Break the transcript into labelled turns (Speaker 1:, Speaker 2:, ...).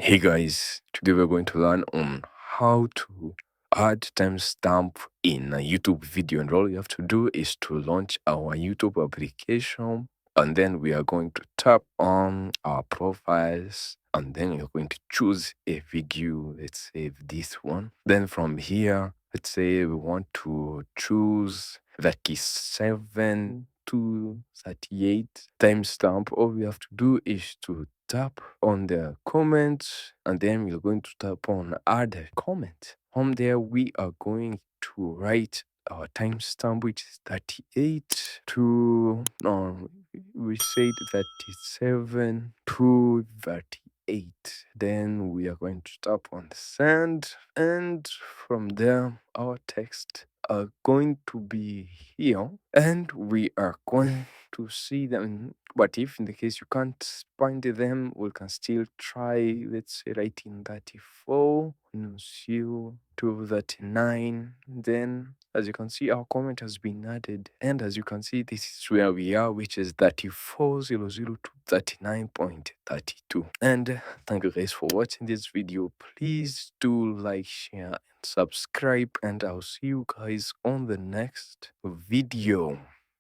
Speaker 1: Hey guys, today we're going to learn on how to add timestamp in a YouTube video, and all you have to do is to launch our YouTube application, and then we are going to tap on our profiles, and then you're going to choose a video. Let's say this one. Then from here, let's say we want to choose 37 to 38 timestamp. All we have to do is to tap on the comments, and then we're going to tap on add a comment. From there, we are going to write our timestamp, which is 38 to we said 37 to 38. Then we are going to tap on send, and from there our text are going to be here, and we are going to see them. But if in the case you can't find them, we can still try, let's say, writing 34 to 39. Then as you can see, our comment has been added, and as you can see, this is where we are, which is 3400 to 39.32. And thank you guys for watching this video. Please do like, share, and subscribe, and I'll see you guys on the next video.